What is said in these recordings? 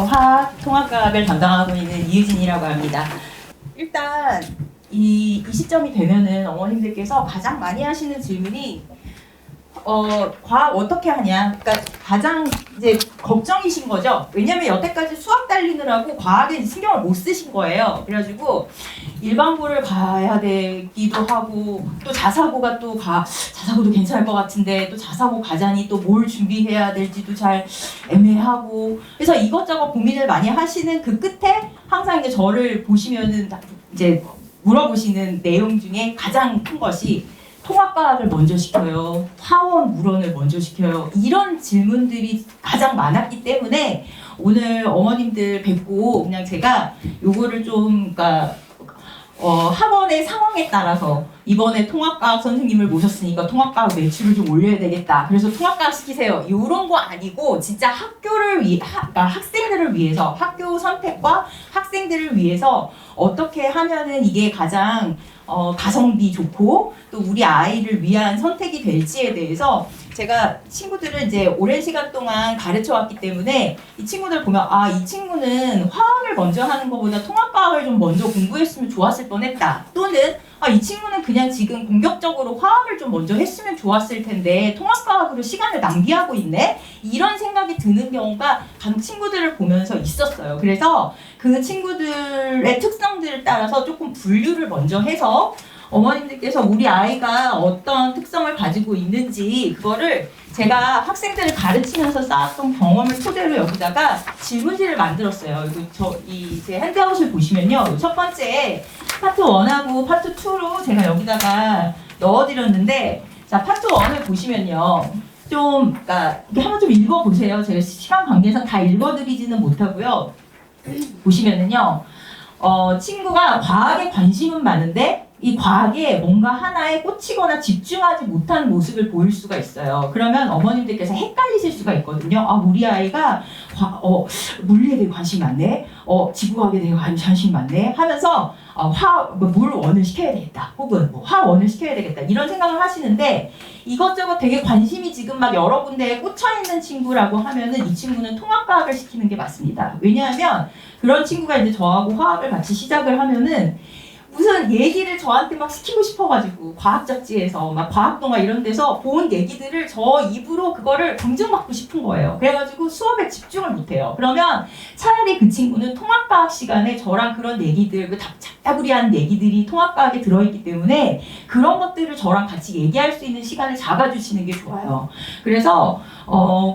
화학 통합과학을 담당하고 있는 이유진이라고 합니다. 일단 이 시점이 되면은 어머님들께서 가장 많이 하시는 질문이 과학 어떻게 하냐. 그러니까 가장 이제 걱정이신 거죠. 왜냐면 여태까지 수학 달리느라고 과학에 신경을 못 쓰신 거예요. 그래가지고 일반고를 가야 되기도 하고 또 자사고가 또 자사고도 괜찮을 것 같은데 또 자사고 가자니 또 뭘 준비해야 될지도 잘 애매하고 그래서 이것저것 고민을 많이 하시는 그 끝에 항상 이제 저를 보시면은 이제 물어보시는 내용 중에 가장 큰 것이 통합과학을 먼저 시켜요. 화원 물원을 먼저 시켜요. 이런 질문들이 가장 많았기 때문에 오늘 어머님들 뵙고 그냥 제가 요거를 좀 그러니까 학원의 상황에 따라서 이번에 통합과학 선생님을 모셨으니까 통합과학 매출을 좀 올려야 되겠다. 그래서 통합과학 시키세요. 이런 거 아니고 진짜 학교를 그러니까 학생들을 위해서 학교 선택과 학생들을 위해서 어떻게 하면은 이게 가장 가성비 좋고 또 우리 아이를 위한 선택이 될지에 대해서 제가 친구들을 이제 오랜 시간 동안 가르쳐 왔기 때문에 이 친구들 보면 이 친구는 화학을 먼저 하는 것보다 통합과학을 좀 먼저 공부했으면 좋았을 뻔했다. 또는 이 친구는 그냥 지금 공격적으로 화학을 좀 먼저 했으면 좋았을 텐데 통합과학으로 시간을 낭비하고 있네? 이런 생각이 드는 경우가 간 친구들을 보면서 있었어요. 그래서 그 친구들의 특성들을 따라서 조금 분류를 먼저 해서 어머님들께서 우리 아이가 어떤 특성을 가지고 있는지 그거를 제가 학생들을 가르치면서 쌓았던 경험을 토대로 여기다가 질문지를 만들었어요. 제 핸드아웃을 보시면요. 첫 번째 파트 1하고 파트 2로 제가 여기다가 넣어드렸는데 자 파트 1을 보시면요. 그러니까 한번 좀 읽어보세요. 제가 시간 관계상 다 읽어드리지는 못하고요. 보시면은요. 친구가 과학에 관심은 많은데 이 과학에 뭔가 하나에 꽂히거나 집중하지 못하는 모습을 보일 수가 있어요. 그러면 어머님들께서 헷갈리실 수가 있거든요. 우리 아이가 물리에 대해 관심이 많네. 지구과학에 대해 관심이 많네. 하면서 물원을 시켜야 되겠다. 혹은 화원을 시켜야 되겠다. 이런 생각을 하시는데 이것저것 되게 관심이 지금 막 여러 군데에 꽂혀있는 친구라고 하면은 이 친구는 통합과학을 시키는 게 맞습니다. 왜냐하면 그런 친구가 이제 저하고 화학을 같이 시작을 하면은 무슨 얘기를 저한테 막 시키고 싶어가지고 과학 잡지에서 막 과학동화 이런 데서 본 얘기들을 저 입으로 그거를 검증받고 싶은 거예요. 그래가지고 수업에 집중을 못해요. 그러면 차라리 그 친구는 통합과학 시간에 저랑 그런 얘기들, 그 잡다구리한 얘기들이 통합과학에 들어있기 때문에 그런 것들을 저랑 같이 얘기할 수 있는 시간을 잡아주시는 게 좋아요. 그래서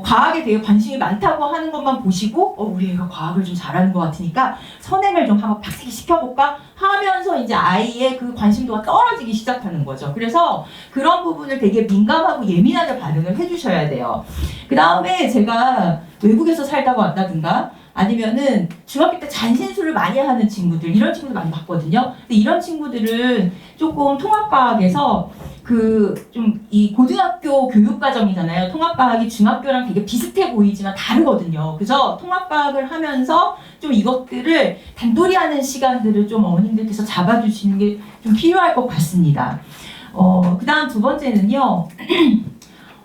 과학에 대해 관심이 많다고 하는 것만 보시고 우리 애가 과학을 좀 잘하는 것 같으니까 선행을 좀 한번 빡세게 시켜볼까 하면서 이제 아이의 그 관심도가 떨어지기 시작하는 거죠. 그래서 그런 부분을 되게 민감하고 예민하게 반응을 해주셔야 돼요. 그 다음에 제가 외국에서 살다가 왔다든가 아니면은 중학교 때 잔신수를 많이 하는 친구들 이런 친구들 많이 봤거든요. 근데 이런 친구들은 조금 통합과학에서 이 고등학교 교육과정이잖아요. 통합과학이 중학교랑 되게 비슷해 보이지만 다르거든요. 그래서 통합과학을 하면서 좀 이것들을 단돌이 하는 시간들을 좀 어머님들께서 잡아주시는 게 좀 필요할 것 같습니다. 그 다음 두 번째는요.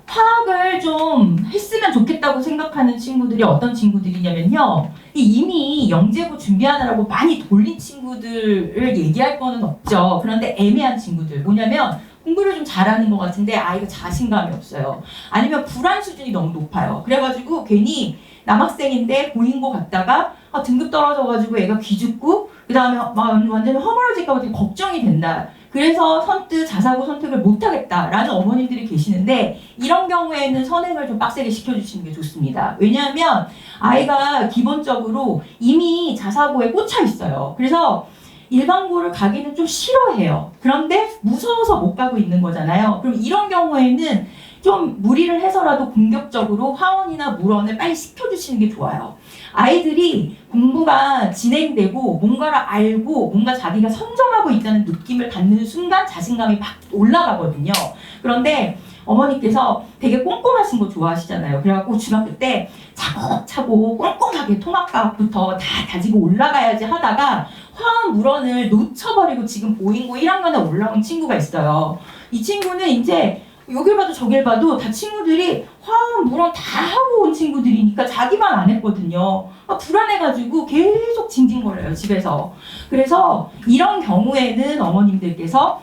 화학을 좀 했으면 좋겠다고 생각하는 친구들이 어떤 친구들이냐면요. 이미 영재고 준비하느라고 많이 돌린 친구들을 얘기할 거는 없죠. 그런데 애매한 친구들. 뭐냐면 공부를 좀 잘하는 것 같은데 아이가 자신감이 없어요. 아니면 불안 수준이 너무 높아요. 그래가지고 괜히 남학생인데 고인고 갔다가 등급 떨어져가지고 애가 기죽고 그 다음에 완전히 허물어질까 봐 되게 걱정이 된다. 그래서 선뜻 자사고 선택을 못하겠다라는 어머님들이 계시는데 이런 경우에는 선행을 좀 빡세게 시켜주시는 게 좋습니다. 왜냐하면 아이가 기본적으로 이미 자사고에 꽂혀 있어요. 그래서 일반고를 가기는 좀 싫어해요. 그런데 무서워서 못 가고 있는 거잖아요. 그럼 이런 경우에는 좀 무리를 해서라도 공격적으로 화원이나 물원을 빨리 시켜주시는 게 좋아요. 아이들이 공부가 진행되고 뭔가를 알고 뭔가 자기가 선점하고 있다는 느낌을 갖는 순간 자신감이 막 올라가거든요. 그런데 어머니께서 되게 꼼꼼하신 거 좋아하시잖아요. 그래갖고 중학교 때 차곡차곡 꼼꼼하게 통합과학부터 다 다지고 올라가야지 하다가 화원 물원을 놓쳐버리고 지금 보인고 1학년에 올라온 친구가 있어요. 이 친구는 이제 여길 봐도 저길 봐도 다 친구들이 화학, 물원 다 하고 온 친구들이니까 자기만 안 했거든요. 불안해가지고 계속 징징거려요, 집에서. 그래서 이런 경우에는 어머님들께서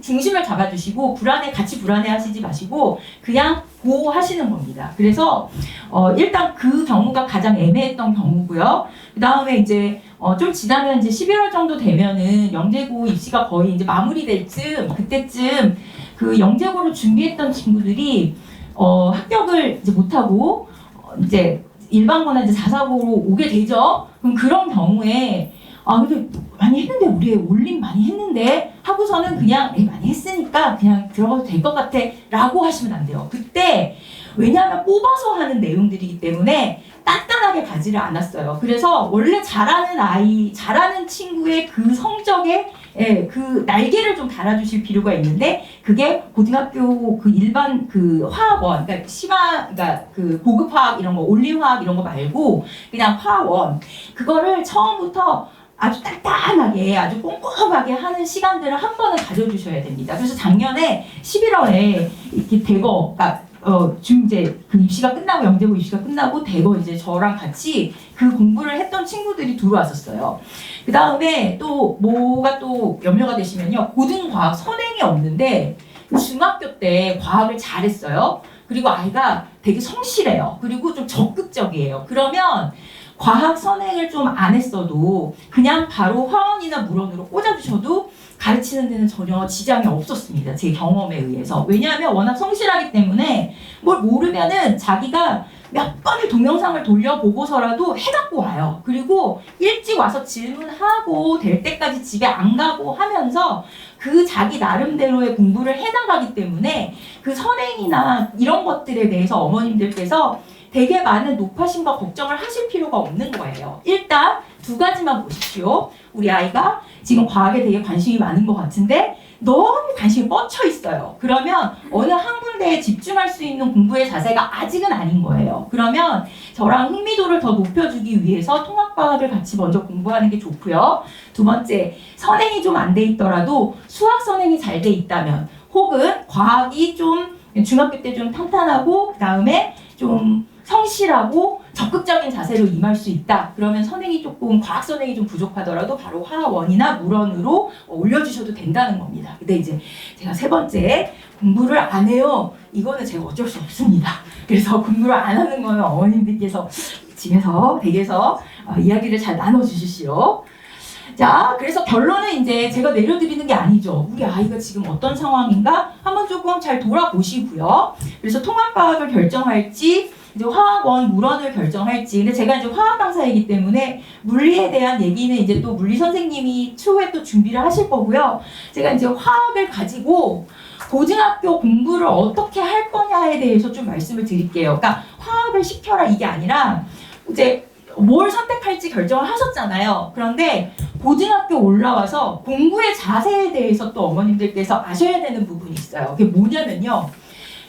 중심을 잡아주시고 같이 불안해 하시지 마시고 그냥 보호하시는 겁니다. 그래서 일단 그 경우가 가장 애매했던 경우고요. 그 다음에 이제 좀 지나면 이제 11월 정도 되면은 영재고 입시가 거의 이제 마무리될 그때쯤 그 영재고를 준비했던 친구들이 합격을 이제 못하고 이제 일반고나 이제 자사고로 오게 되죠. 그럼 그런 경우에 근데 많이 했는데 우리 올림 많이 했는데 하고서는 그냥 많이 했으니까 그냥 들어가도 될 것 같아 라고 하시면 안 돼요. 그때 왜냐하면 뽑아서 하는 내용들이기 때문에 단단하게 가지를 않았어요. 그래서 원래 잘하는 친구의 그 성적에 그 날개를 좀 달아주실 필요가 있는데 그게 고등학교 그 일반 그 화학원, 그러니까 그러니까 그 고급화학 이런 거, 올림화학 이런 거 말고 그냥 화학원 그거를 처음부터 아주 단단하게 아주 꼼꼼하게 하는 시간들을 한 번은 가져주셔야 됩니다. 그래서 작년에 11월에 이렇게 대거가 지금 이제 그 입시가 끝나고 영재고 입시가 끝나고 대거 이제 저랑 같이 그 공부를 했던 친구들이 들어왔었어요. 그 다음에 또 뭐가 또 염려가 되시면요, 고등과학 선행이 없는데 중학교 때 과학을 잘했어요. 그리고 아이가 되게 성실해요. 그리고 좀 적극적이에요. 그러면 과학 선행을 좀 안 했어도 그냥 바로 화원이나 물원으로 꽂아주셔도 가르치는 데는 전혀 지장이 없었습니다. 제 경험에 의해서. 왜냐하면 워낙 성실하기 때문에 뭘 모르면은 자기가 몇 번을 동영상을 돌려보고서라도 해갖고 와요. 그리고 일찍 와서 질문하고 될 때까지 집에 안 가고 하면서 그 자기 나름대로의 공부를 해나가기 때문에 그 선행이나 이런 것들에 대해서 어머님들께서 되게 많은 노파심과 걱정을 하실 필요가 없는 거예요. 일단 두 가지만 보십시오. 우리 아이가 지금 과학에 되게 관심이 많은 것 같은데 너무 관심이 뻗쳐 있어요. 그러면 어느 한 군데에 집중할 수 있는 공부의 자세가 아직은 아닌 거예요. 그러면 저랑 흥미도를 더 높여주기 위해서 통합과학을 같이 먼저 공부하는 게 좋고요. 두 번째, 선행이 좀 안 돼 있더라도 수학 선행이 잘 돼 있다면 혹은 과학이 좀 중학교 때 좀 탄탄하고 그 다음에 좀 성실하고 적극적인 자세로 임할 수 있다. 그러면 선행이 조금 과학 선행이 좀 부족하더라도 바로 화원이나 물원으로 올려주셔도 된다는 겁니다. 근데 이제 제가 세 번째 공부를 안 해요. 이거는 제가 어쩔 수 없습니다. 그래서 공부를 안 하는 거는 어머님들께서 집에서 댁에서 이야기를 잘 나눠주십시오. 자, 그래서 결론은 이제 제가 내려드리는 게 아니죠. 우리 아이가 지금 어떤 상황인가 한번 조금 잘 돌아보시고요. 그래서 통합과학을 결정할지 이제 화학원, 물원을 결정할지. 근데 제가 이제 화학 강사이기 때문에 물리에 대한 얘기는 이제 또 물리 선생님이 추후에 또 준비를 하실 거고요. 제가 이제 화학을 가지고 고등학교 공부를 어떻게 할 거냐에 대해서 좀 말씀을 드릴게요. 그러니까 화학을 시켜라 이게 아니라 이제 뭘 선택할지 결정을 하셨잖아요. 그런데 고등학교 올라와서 공부의 자세에 대해서 또 어머님들께서 아셔야 되는 부분이 있어요. 그게 뭐냐면요.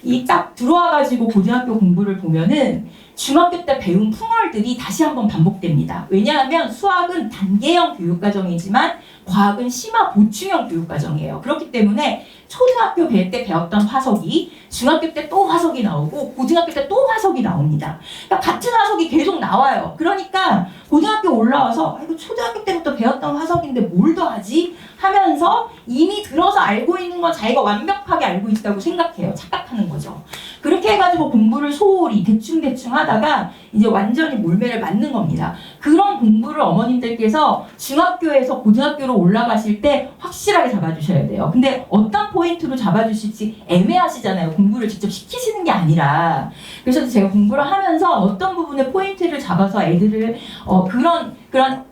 이 딱 들어와가지고 고등학교 공부를 보면은 중학교 때 배운 풍월들이 다시 한번 반복됩니다. 왜냐하면 수학은 단계형 교육과정이지만 과학은 심화 보충형 교육과정이에요. 그렇기 때문에 초등학교 배울 때 배웠던 화석이 중학교 때 또 화석이 나오고 고등학교 때 또 화석이 나옵니다. 그러니까 같은 화석이 계속 나와요. 그러니까 고등학교 올라와서 이거 초등학교 때부터 배웠던 화석인데 뭘 더하지? 하면서 이미 들어서 알고 있는 건 자기가 완벽하게 알고 있다고 생각해요. 착각하는 거죠. 그렇게 해가지고 공부를 소홀히 대충대충 하다가 이제 완전히 몰매를 맞는 겁니다. 그런 공부를 어머님들께서 중학교에서 고등학교로 올라가실 때 확실하게 잡아주셔야 돼요. 근데 어떤 포인트로 잡아주실지 애매하시잖아요. 공부를 직접 시키시는 게 아니라. 그래서 제가 공부를 하면서 어떤 부분에 포인트를 잡아서 애들을 그런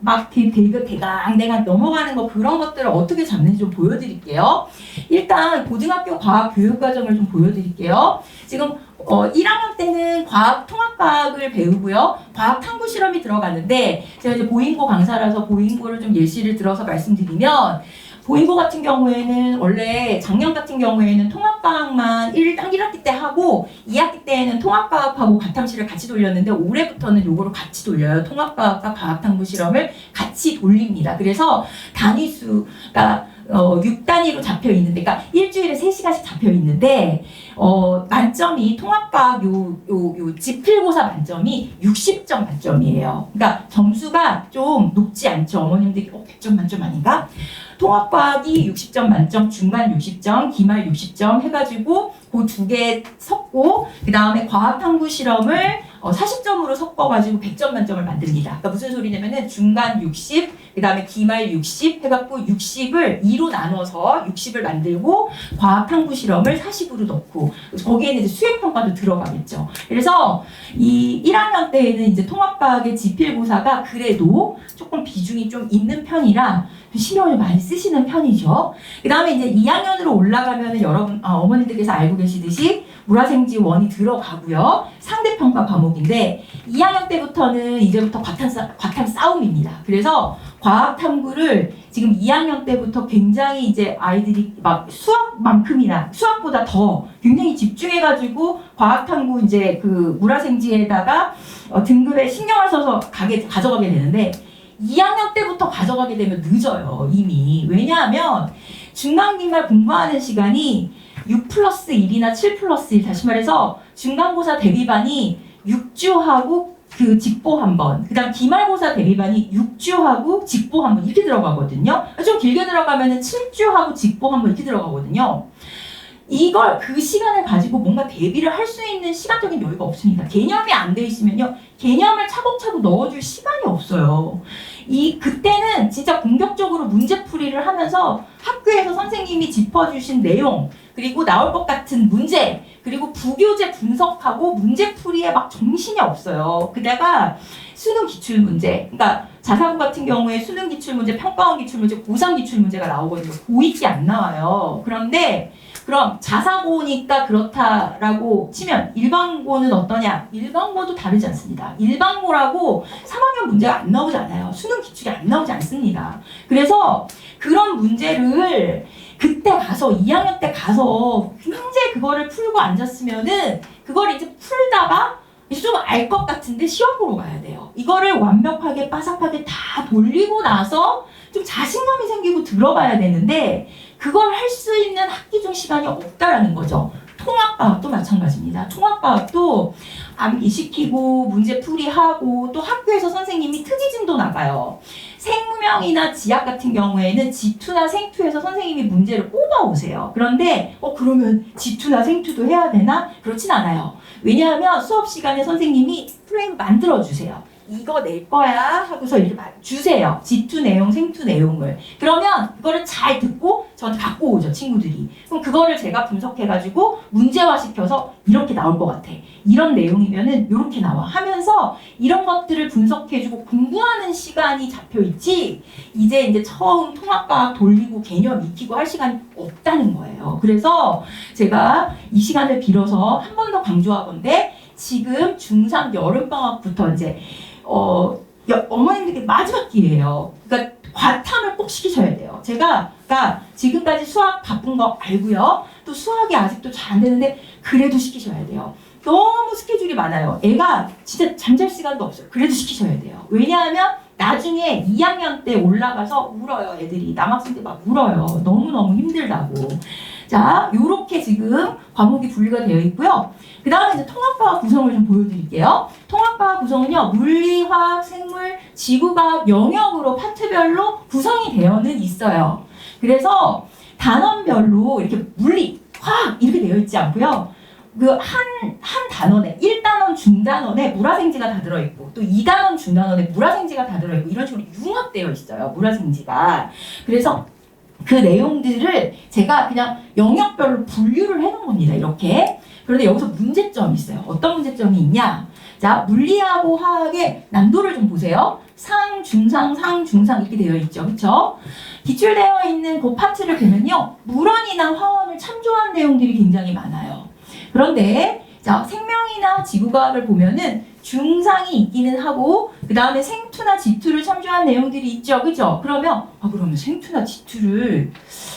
막 대강 넘어가는 거 그런 것들을 어떻게 잡는지 좀 보여드릴게요. 일단 고등학교 과학 교육과정을 좀 보여드릴게요. 지금 1학년 때는 과학 통합과학을 배우고요. 과학 탐구 실험이 들어가는데 제가 이제 보인고 강사라서 보인고를 좀 예시를 들어서 말씀드리면 보인고 같은 경우에는 원래 작년 같은 경우에는 통합과학만 1학기 때 하고 2학기 때에는 통합과학하고 과탐실을 같이 돌렸는데 올해부터는 요거를 같이 돌려요. 통합과학과 과학탐구 실험을 같이 돌립니다. 그래서 단위수가 6단위로 잡혀 있는데, 그러니까 일주일에 3시간씩 잡혀 있는데, 만점이 통합과학 요 지필고사 만점이 60점 만점이에요. 그러니까 점수가 좀 높지 않죠. 어머님들이 100점 만점 아닌가? 통합과학이 60점 만점, 중간 60점, 기말 60점 해가지고 그 두 개 섞고 그 다음에 과학탐구 실험을 40점으로 섞어가지고 100점 만점을 만듭니다. 그러니까 무슨 소리냐면은 중간 60, 그 다음에 기말 60 해갖고 60을 2로 나눠서 60을 만들고 과학탐구 실험을 40으로 넣고 거기에는 이제 수행평가도 들어가겠죠. 그래서 이 1학년 때에는 이제 통합과학의 지필고사가 그래도 조금 비중이 좀 있는 편이라 신경을 많이 쓰시는 편이죠. 그 다음에 이제 2학년으로 올라가면은 여러분, 어머님들께서 알고 계시듯이 물화생지 1이 들어가고요. 상대평가 과목인데 2학년 때부터는 이제부터 과탐 싸움입니다. 그래서 과학탐구를 지금 2학년 때부터 굉장히 이제 아이들이 막 수학만큼이나 수학보다 더 굉장히 집중해가지고 과학탐구 이제 그 물화생지에다가 등급에 신경을 써서 가져가게 되는데 2학년 때부터 가져가게 되면 늦어요, 이미. 왜냐하면 중간기말 공부하는 시간이 6+1이나 7+1, 다시 말해서 중간고사 대비반이 6주하고 그 직보 한 번, 그 다음 기말고사 대비반이 6주하고 직보 한 번 이렇게 들어가거든요. 좀 길게 들어가면은 7주하고 직보 한 번 이렇게 들어가거든요. 이걸 그 시간을 가지고 뭔가 대비를 할 수 있는 시간적인 여유가 없습니다. 개념이 안 돼 있으면요, 개념을 차곡차곡 넣어줄 시간이 없어요. 그때는 진짜 공격적으로 문제풀이를 하면서 학교에서 선생님이 짚어주신 내용, 그리고 나올 것 같은 문제, 그리고 부교재 분석하고 문제풀이에 막 정신이 없어요. 그다가 수능 기출문제, 그러니까 자사고 같은 경우에 수능 기출문제, 평가원 기출문제, 고3 기출문제가 나오거든요. 고2게 안 나와요. 그런데 그럼 자사고니까 그렇다라고 치면 일반고는 어떠냐? 일반고도 다르지 않습니다. 일반고라고 3학년 문제가 안 나오지 않아요. 수능 기출이 안 나오지 않습니다. 그래서 그런 문제를 그때 가서 2학년 때 가서 현재 그거를 풀고 앉았으면은 그걸 이제 풀다가 이제 좀 알 것 같은데 시험 보러 가야 돼요. 이거를 완벽하게 빠삭하게 다 돌리고 나서 좀 자신감이 생기고 들어가야 되는데 그걸 할 수 있는 학기 중 시간이 없다라는 거죠. 통합과학도 마찬가지입니다. 통합과학도 암기시키고 문제풀이하고 또 학교에서 선생님이 특이진도 나가요. 생명이나 지학 같은 경우에는 G2나 생2에서 선생님이 문제를 뽑아오세요. 그런데 그러면 G2나 생2도 해야 되나? 그렇진 않아요. 왜냐하면 수업 시간에 선생님이 프레임 만들어주세요. 이거 낼 거야 하고서 이렇게 주세요. G2 내용, 생2 내용을. 그러면 그거를 잘 듣고 저한테 갖고 오죠, 친구들이. 그럼 그거를 제가 분석해가지고 문제화시켜서 이렇게 나올 것 같아. 이런 내용이면은 이렇게 나와 하면서 이런 것들을 분석해주고 공부하는 시간이 잡혀있지 이제 처음 통합과학 돌리고 개념 익히고 할 시간이 없다는 거예요. 그래서 제가 이 시간을 빌어서 한 번 더 강조하건데 지금 중3 여름방학부터 이제 어머님들께 마지막 기회예요. 그러니까 과탐을 꼭 시키셔야 돼요. 제가 그러니까 지금까지 수학 바쁜 거 알고요. 또 수학이 아직도 잘 안 되는데 그래도 시키셔야 돼요. 너무 스케줄이 많아요. 애가 진짜 잠잘 시간도 없어요. 그래도 시키셔야 돼요. 왜냐하면 나중에 2학년 때 올라가서 울어요. 애들이 남학생들 막 울어요. 너무너무 힘들다고. 자, 요렇게 지금 과목이 분리가 되어 있고요. 그 다음에 이제 통합과학 구성을 좀 보여드릴게요. 통합과학 구성은요, 물리, 화학, 생물, 지구과학 영역으로 파트별로 구성이 되어는 있어요. 그래서 단원별로 이렇게 물리, 화학 이렇게 되어 있지 않고요. 한 단원에 1단원 중단원에 물화생지가 다 들어있고 또 2단원 중단원에 물화생지가 다 들어있고 이런 식으로 융합되어 있어요. 물화생지가. 그래서 그 내용들을 제가 그냥 영역별로 분류를 해놓은 겁니다. 이렇게. 그런데 여기서 문제점이 있어요. 어떤 문제점이 있냐? 자, 물리하고 화학의 난도를 좀 보세요. 상, 중상, 상, 중상 이렇게 되어 있죠. 그렇죠? 기출되어 있는 그 파트를 보면요. 물원이나 화원을 참조한 내용들이 굉장히 많아요. 그런데 자, 생명이나 지구과학을 보면은 중상이 있기는 하고 그 다음에 생2나 G2를 참조한 내용들이 있죠. 그죠? 그러면 생2나 G2를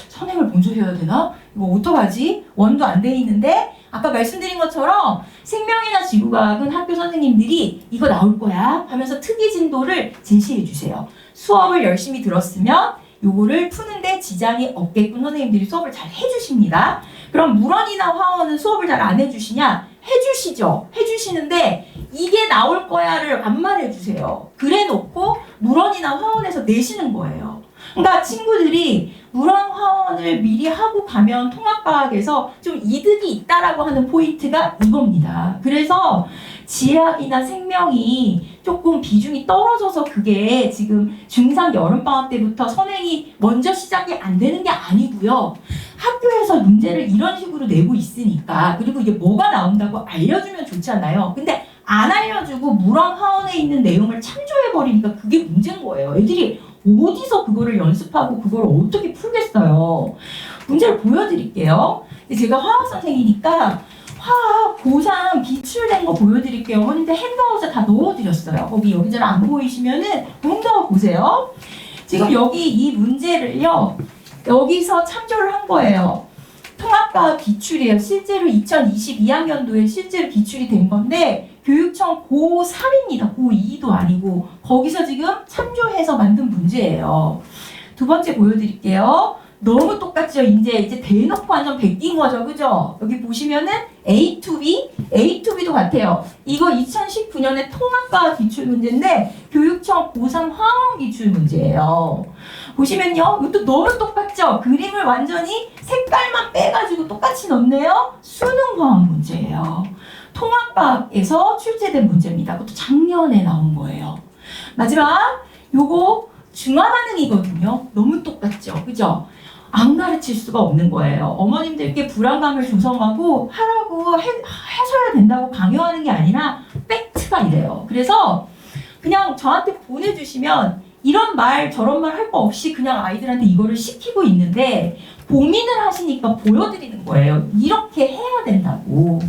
선행을 먼저 해야 되나? 이거 어떡하지? 원도 안 돼 있는데 아까 말씀드린 것처럼 생명이나 지구과학은 학교 선생님들이 이거 나올 거야 하면서 특이 진도를 제시해 주세요. 수업을 열심히 들었으면 요거를 푸는데 지장이 없게끔 선생님들이 수업을 잘 해주십니다. 그럼 물원이나 화원은 수업을 잘 안 해주시냐? 해주시죠. 해주시는데 이게 나올 거야를 안 말해주세요. 그래 놓고 물원이나 화원에서 내시는 거예요. 그러니까 친구들이 물원, 화원을 미리 하고 가면 통합과학에서 좀 이득이 있다라고 하는 포인트가 이겁니다. 그래서 지학이나 생명이 조금 비중이 떨어져서 그게 지금 중3 여름방학 때부터 선행이 먼저 시작이 안 되는 게 아니고요. 학교에서 문제를 이런 식으로 내고 있으니까, 그리고 이게 뭐가 나온다고 알려주면 좋잖아요. 근데 안 알려주고 물원, 화원에 있는 내용을 참조해버리니까 그게 문제인 거예요. 애들이 어디서 그거를 연습하고 그걸 어떻게 풀겠어요. 문제를 보여드릴게요. 제가 화학 선생이니까 화학 고3 기출된 거 보여드릴게요. 어머님들 핸드아웃에 다 넣어드렸어요. 거기 여기저기 안 보이시면은 핸드아웃 보세요. 지금 여기 이 문제를요, 여기서 참조를 한 거예요. 통합과학 기출이에요. 실제로 2022학년도에 실제로 기출이 된 건데 교육청 고3입니다. 고2도 아니고 거기서 지금 참조해서 만든 문제예요. 두 번째 보여드릴게요. 너무 똑같죠? 이제 대놓고 완전 베낀 거죠. 그죠? 여기 보시면은 A to B, A to B도 같아요. 이거 2019년에 통합과학 기출 문제인데 교육청 고3 화원 기출 문제예요. 보시면요. 이것도 너무 똑같죠? 그림을 완전히 색깔만 빼가지고 똑같이 넣네요. 수능 화원 문제예요. 통합과학에서 출제된 문제입니다. 그것도 작년에 나온 거예요. 마지막 요거 중화반응이거든요. 너무 똑같죠? 그죠? 안 가르칠 수가 없는 거예요. 어머님들께 불안감을 조성하고 하라고 하셔야 된다고 강요하는 게 아니라 팩트가 이래요. 그래서 그냥 저한테 보내주시면 이런 말 저런 말 할 거 없이 그냥 아이들한테 이거를 시키고 있는데 고민을 하시니까 보여드리는 거예요. 이렇게 해야 된다고.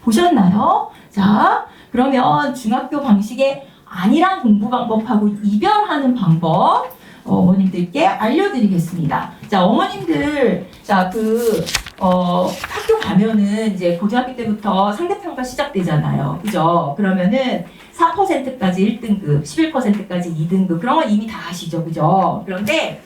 보셨나요? 자, 그러면 중학교 방식의 안일한 공부 방법하고 이별하는 방법 어머님들께 알려드리겠습니다. 자, 어머님들, 자, 학교 가면은 이제 고등학교 때부터 상대평가 시작되잖아요. 그죠? 그러면은 4%까지 1등급, 11%까지 2등급, 그런 건 이미 다 아시죠? 그죠? 그런데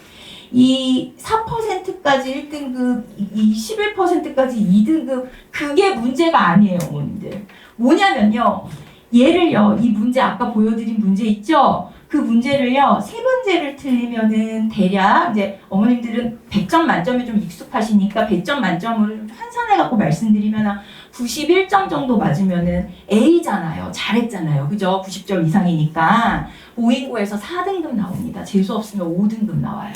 이 4%까지 1등급, 이 11%까지 2등급, 그게 문제가 아니에요, 어머님들. 뭐냐면요. 얘를요, 이 문제 아까 보여드린 문제 있죠? 그 문제를요, 세 문제를 틀리면은 대략 이제 어머님들은 100점 만점에 좀 익숙하시니까 100점 만점으로 좀 환산해갖고 말씀드리면 한 91점 정도 맞으면은 A잖아요. 잘했잖아요. 그죠? 90점 이상이니까. 모의고에서 4등급 나옵니다. 재수 없으면 5등급 나와요.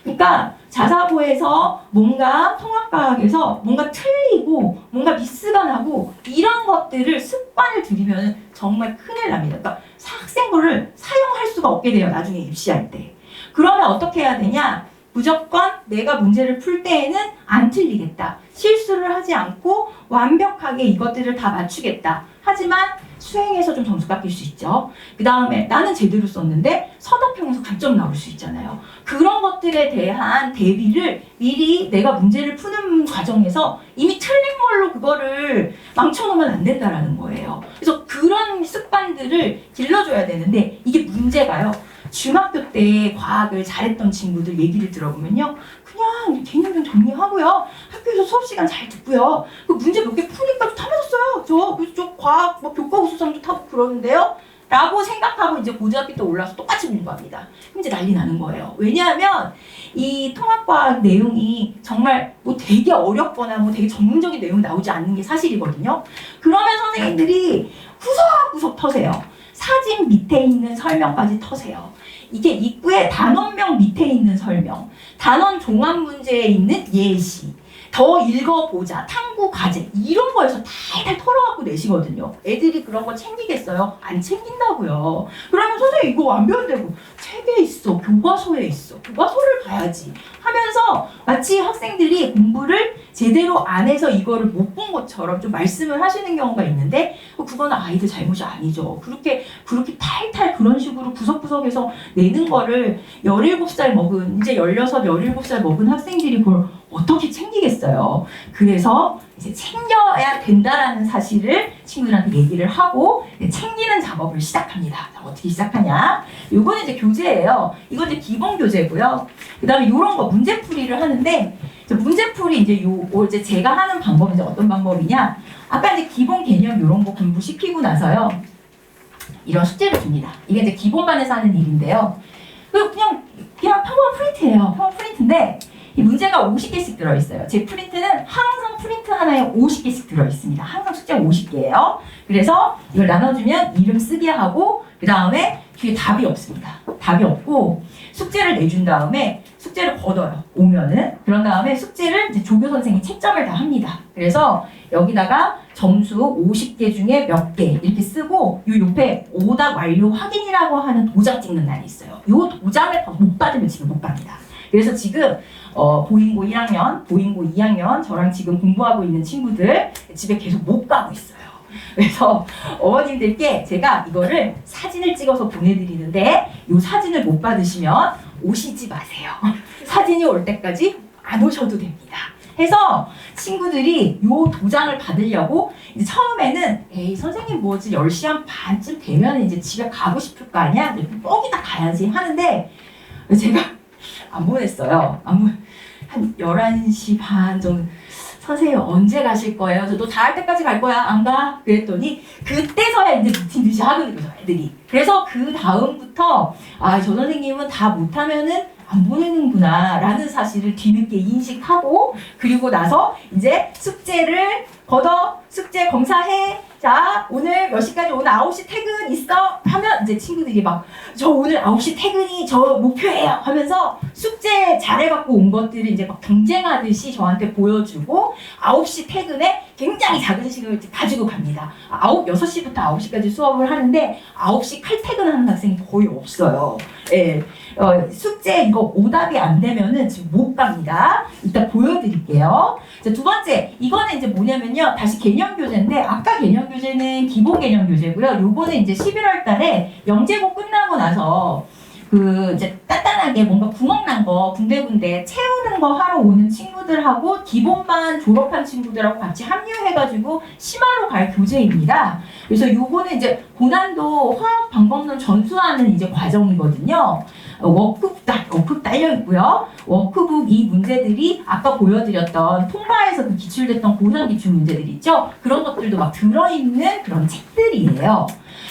그러니까 자사고에서 뭔가 통합과학에서 뭔가 틀리고 뭔가 미스가 나고 이런 것들을 습관을 들이면 정말 큰일 납니다. 그러니까 학생부를 사용할 수가 없게 돼요. 나중에 입시할 때. 그러면 어떻게 해야 되냐? 무조건 내가 문제를 풀 때에는 안 틀리겠다. 실수를 하지 않고 완벽하게 이것들을 다 맞추겠다. 하지만 수행에서 좀 점수 깎일 수 있죠. 그 다음에 나는 제대로 썼는데 서답형에서 감점 나올 수 있잖아요. 그런 것들에 대한 대비를 미리 내가 문제를 푸는 과정에서 이미 틀린 걸로 그거를 망쳐놓으면 안 된다라는 거예요. 그래서 그런 습관들을 길러줘야 되는데 이게 문제가요. 중학교 때 과학을 잘했던 친구들 얘기를 들어보면요. 그냥 개념 정리하고요. 학교에서 수업 시간 잘 듣고요. 그 문제 몇 개 푸니까 다 맞았어요. 저 과학 교과 우수상도 타고 그러는데요. 라고 생각하고 이제 고등학교 때 올라서 똑같이 공부합니다. 그럼 이제 난리 나는 거예요. 왜냐하면 이 통합과학 내용이 정말 뭐 되게 어렵거나 뭐 되게 전문적인 내용이 나오지 않는 게 사실이거든요. 그러면 선생님들이 구석구석 터세요. 사진 밑에 있는 설명까지 터세요. 이게 입구에 단원명 밑에 있는 설명, 단원 종합 문제에 있는 예시, 더 읽어보자, 탐구 과제 이런 거에서 달달 털어갖고 내시거든요. 애들이 그런 거 챙기겠어요? 안 챙긴다고요. 그러면 선생님 이거 안 배운다고 책에 있어, 교과서에 있어, 교과서를 봐야지 하면서 마치 학생들이 공부를 제대로 안 해서 이거를 못 본 것처럼 좀 말씀을 하시는 경우가 있는데 그거는 아이들 잘못이 아니죠. 그렇게 탈탈 그런 식으로 구석구석에서 내는 거를 17살 먹은 이제 16, 17살 먹은 학생들이 그걸 어떻게 챙기겠어요. 그래서 이제 챙겨야 된다라는 사실을 친구들한테 얘기를 하고 챙기는 작업을 시작합니다. 자, 어떻게 시작하냐? 요거는 이제 교재예요. 이건 이제 기본 교재고요. 그 다음에 요런 거 문제풀이를 하는데, 문제풀이 이제 이제 제가 하는 방법은 이제 어떤 방법이냐? 아까 이제 기본 개념 요런 거 공부시키고 나서요. 이런 숙제를 줍니다. 이게 이제 기본반에서 하는 일인데요. 그냥 평범한 프린트예요. 평범한 프린트인데 이 문제가 50개씩 들어있어요. 제 프린트는 항상 프린트 하나에 50개씩 들어있습니다. 항상 숙제가 50개예요. 그래서 이걸 나눠주면 이름 쓰게 하고 그 다음에 뒤에 답이 없습니다. 답이 없고 숙제를 내준 다음에 숙제를 걷어요. 오면은. 그런 다음에 숙제를 이제 조교 선생님이 채점을 다 합니다. 그래서 여기다가 점수 50개 중에 몇 개 이렇게 쓰고 요 옆에 오답 완료 확인이라고 하는 도장 찍는 날이 있어요. 요 도장을 못 받으면 집에 못 갑니다. 그래서 지금 보잉고 1학년, 보잉고 2학년 저랑 지금 공부하고 있는 친구들 집에 계속 못 가고 있어요. 그래서 어머님들께 제가 이거를 사진을 찍어서 보내드리는데 이 사진을 못 받으시면 오시지 마세요. 사진이 올 때까지 안 오셔도 됩니다. 해서 친구들이 이 도장을 받으려고 이제 처음에는 에이 선생님 뭐지 10시 한 반쯤 되면 이제 집에 가고 싶을 거 아니야? 뻑이나 가야지 하는데 제가 안 보냈어요. 한 11시 반 정도 선생님 언제 가실 거예요? 저도 다 할 때까지 갈 거야. 안 가? 그랬더니 그때서야 이제 미팅 듯이 하는 거죠, 애들이. 그래서 그 다음부터 저 선생님은 다 못하면은 안 보내는구나 라는 사실을 뒤늦게 인식하고 그리고 나서 이제 숙제를 걷어 숙제 검사해 자 오늘 몇 시까지 오늘 9시 퇴근 있어 하면 이제 친구들이 막 저 오늘 9시 퇴근이 저 목표예요 하면서 숙제 잘해갖고 온 것들을 이제 막 경쟁하듯이 저한테 보여주고 9시 퇴근에 굉장히 작은 시간을 가지고 갑니다. 6시부터 9시까지 수업을 하는데 9시 칼퇴근하는 학생이 거의 없어요. 예. 숙제 이거 오답이 안 되면은 지금 못 갑니다. 이따 보여드릴게요. 자, 두 번째, 이거는 이제 뭐냐면요. 다시 개념 교재인데, 아까 개념 교재는 기본 개념 교재고요. 요거는 이제 11월 달에 영재고 끝나고 나서 이제 단단하게 뭔가 구멍 난 거 군데군데 채우는 거 하러 오는 친구들하고 기본반 졸업한 친구들하고 같이 합류해가지고 심화로 갈 교재입니다. 그래서 요거는 이제 고난도 화학 방법론 전수하는 이제 과정이거든요. 워크북 딸려 있고요. 워크북 이 문제들이 아까 보여드렸던 통과에서 그 기출됐던 고사 기출 문제들 있죠. 그런 것들도 막 들어있는 그런 책들이에요.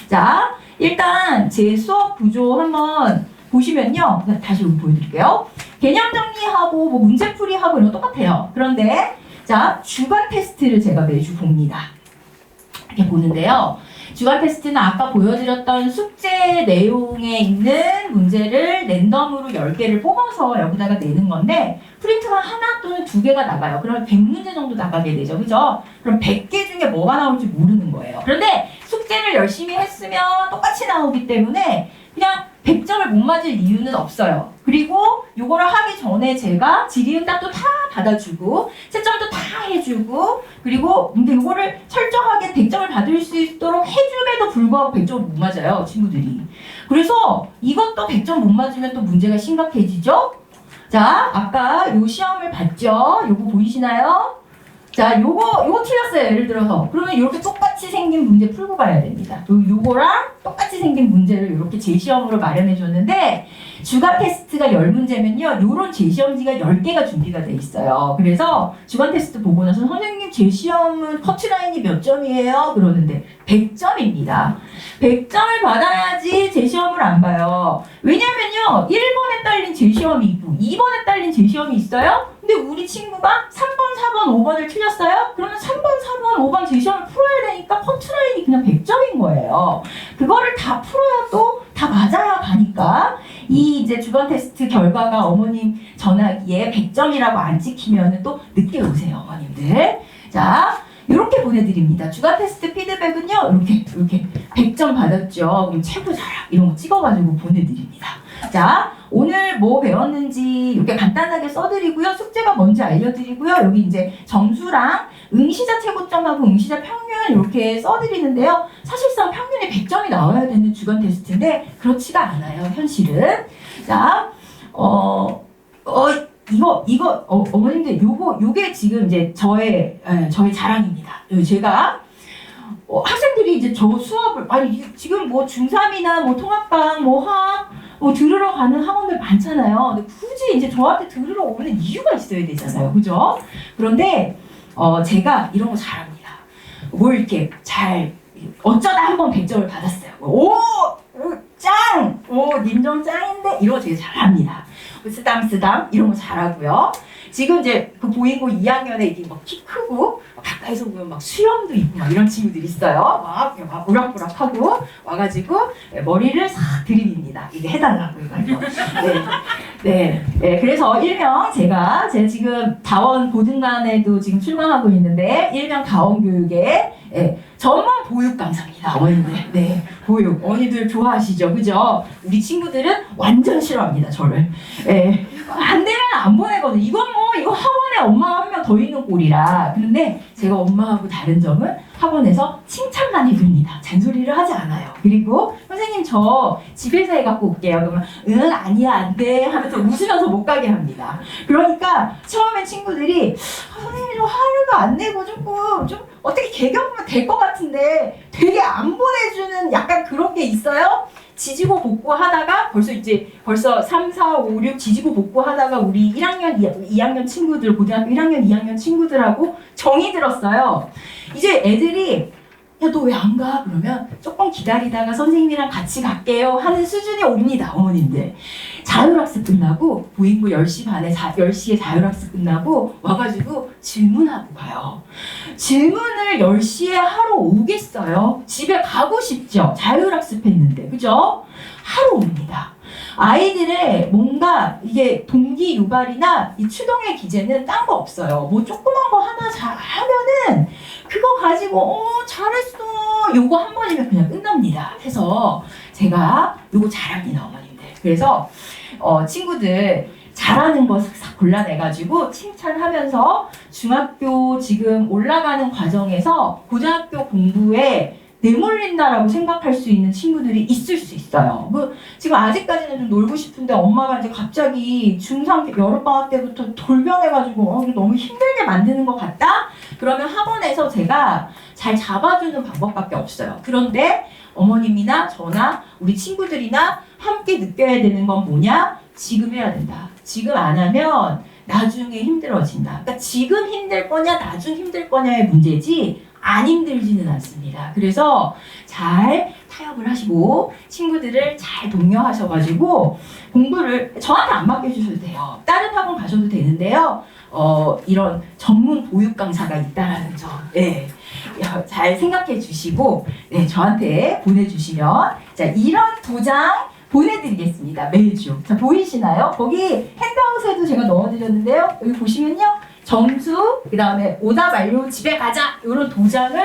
자, 일단 제 수업 구조 한번 보시면요. 다시 여기 보여드릴게요. 개념 정리하고 뭐 문제풀이하고 이런 거 똑같아요. 그런데 자, 주간 테스트를 제가 매주 봅니다. 이렇게 보는데요. 주간 테스트는 아까 보여드렸던 숙제 내용에 있는 문제를 랜덤으로 10개를 뽑아서 여기다가 내는 건데 프린트가 하나 또는 2개가 나가요. 그러면 100문제 정도 나가게 되죠. 그죠? 그럼 100개 중에 뭐가 나올지 모르는 거예요. 그런데 숙제를 열심히 했으면 똑같이 나오기 때문에 그냥 100점을 못 맞을 이유는 없어요. 그리고 요거를 하기 전에 제가 질의응답도 다 받아주고 채점도 다 해주고 그리고 근데 요거를 철저하게 100점을 받을 수 있도록 해줌에도 불구하고 100점을 못 맞아요. 친구들이. 그래서 이것도 100점 못 맞으면 또 문제가 심각해지죠? 자, 아까 요 시험을 봤죠? 요거 보이시나요? 자, 요거 틀렸어요. 예를 들어서. 그러면 이렇게 똑같이 생긴 문제 풀고 가야 됩니다. 요거랑 똑같이 생긴 문제를 이렇게 제시험으로 마련해 줬는데 주간 테스트가 10문제면요. 요런 제시험지가 10개가 준비가 돼 있어요. 그래서 주간 테스트 보고 나서 선생님 제시험은 커트라인이 몇 점이에요? 그러는데 100점입니다. 100점을 받아야지 제시험을 안 봐요. 왜냐면요. 1번에 딸린 제시험이 있고 2번에 딸린 제시험이 있어요. 근데 우리 친구가 3번, 4번, 5번을 틀렸어요? 그러면 3번, 4번, 5번 제시험을 풀어야 되니까 커트라인이 그냥 100점인 거예요. 그거를 다 풀어야 또 다 맞아야 가니까 이 이제 주간 테스트 결과가 어머님 전화기에 100점이라고 안 찍히면 또 늦게 오세요, 어머님들. 자, 이렇게 보내드립니다. 주간 테스트 피드백은요, 이렇게 100점 받았죠. 그럼 최고 자랑 이런 거 찍어가지고 보내드립니다. 자, 오늘 뭐 배웠는지 이렇게 간단하게 써드리고요. 숙제가 뭔지 알려드리고요. 여기 이제 점수랑 응시자 최고점하고 응시자 평균 이렇게 써드리는데요. 사실상 평균이 100점이 나와야 되는 주간 테스트인데 그렇지가 않아요. 현실은. 자, 어머님들 요게 지금 이제 저의 자랑입니다. 제가 학생들이 이제 저 수업을 지금 뭐 중3이나 뭐 통합방 뭐 화학 뭐 들으러 가는 학원들 많잖아요. 근데 굳이 이제 저한테 들으러 오는 이유가 있어야 되잖아요. 그죠? 그런데 제가 이런 거 잘합니다. 뭘 이렇게 잘 어쩌다 한번 100점을 받았어요. 짱! 님좀 짱인데? 이런 거 되게 잘합니다. 쓰담 이런 거 잘하고요. 지금 이제 그 보잉고 2학년에 이게 막 키 크고 가까이서 보면 막 수염도 있고 막 이런 친구들이 있어요. 막 우락부락하고 와가지고 머리를 싹 들이밉니다. 이게 해달라고 이거. 네. 그래서 일명 제가 지금 다원 보든관에도 지금 출강하고 있는데 일명 다원교육의 전문 보육 강사입니다. 어머니들. 네, 보육. 어머니들 좋아하시죠, 그죠? 우리 친구들은 완전 싫어합니다, 저를. 안 되면 안 보내거든. 이거 학원에 엄마가 한 명 더 있는 꼴이라. 그런데 제가 엄마하고 다른 점은 학원에서 칭찬만 해줍니다. 잔소리를 하지 않아요. 그리고 선생님 저 집에서 해갖고 올게요. 그러면 아니야 안 돼 하면서 웃으면서 못 가게 합니다. 그러니까 처음에 친구들이 선생님이 좀 화를 안 내고 좀 어떻게 개겨보면 될 것 같은데 되게 안 보내주는 약간 그런 게 있어요. 지지고 볶고 하다가 벌써 3, 4, 5, 6 지지고 볶고 하다가 우리 1학년, 2학년 친구들, 고등학교 1학년, 2학년 친구들하고 정이 들었어요. 이제 애들이 야, 너 왜 안 가? 그러면 조금 기다리다가 선생님이랑 같이 갈게요 하는 수준이 옵니다, 어머님들. 자율학습 끝나고 보잉고 10시 반에 10시에 자율학습 끝나고 와가지고 질문하고 가요. 질문을 10시에 하러 오겠어요? 집에 가고 싶죠? 자율학습 했는데, 그죠? 하러 옵니다. 아이들의 뭔가 이게 동기 유발이나 이 추동의 기제는 딴 거 없어요. 뭐 조그만 거 하나 잘 하면은 그거 가지고 잘했어 요거 한 번이면 그냥 끝납니다. 해서 제가 요거 잘합니다, 어머님들. 그래서 친구들 잘하는 거 싹 골라내가지고 칭찬하면서 중학교 지금 올라가는 과정에서 고등학교 공부에 내몰린다라고 생각할 수 있는 친구들이 있을 수 있어요. 지금 아직까지는 좀 놀고 싶은데 엄마가 이제 갑자기 중3 여름방학 때부터 돌변해가지고 너무 힘들게 만드는 것 같다? 그러면 학원에서 제가 잘 잡아주는 방법밖에 없어요. 그런데 어머님이나 저나 우리 친구들이나 함께 느껴야 되는 건 뭐냐? 지금 해야 된다. 지금 안 하면 나중에 힘들어진다. 그러니까 지금 힘들 거냐, 나중 힘들 거냐의 문제지 안 힘들지는 않습니다. 그래서 잘 타협을 하시고 친구들을 잘 독려하셔가지고 공부를 저한테 안 맡겨주셔도 돼요. 다른 학원 가셔도 되는데요. 이런 전문 보육 강사가 있다라는 점, 잘 생각해 주시고 저한테 보내주시면 자 이런 도장 보내드리겠습니다. 매주. 자 보이시나요? 거기 핸드아웃에도 제가 넣어드렸는데요. 여기 보시면요. 점수, 그 다음에 오답 완료, 집에 가자 이런 도장을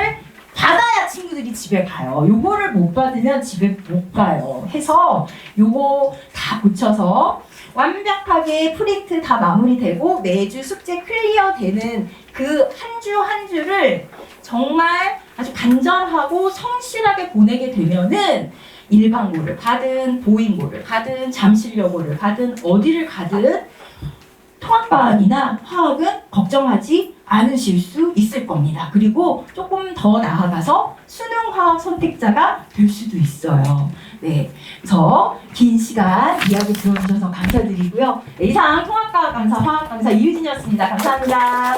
받아야 친구들이 집에 가요. 요거를 못 받으면 집에 못 가요. 해서 요거 다 고쳐서 완벽하게 프린트 다 마무리되고 매주 숙제 클리어 되는 그 한 주 한 주를 정말 아주 간절하고 성실하게 보내게 되면은 일반고를 가든 보잉고를 가든 잠실여고를 가든 어디를 가든 통합과학이나 화학은 걱정하지 않으실 수 있을 겁니다. 그리고 조금 더 나아가서 수능화학 선택자가 될 수도 있어요. 네, 그래서 긴 시간 이야기 들어주셔서 감사드리고요. 이상 통합과학 강사, 화학 강사 이유진이었습니다. 감사합니다.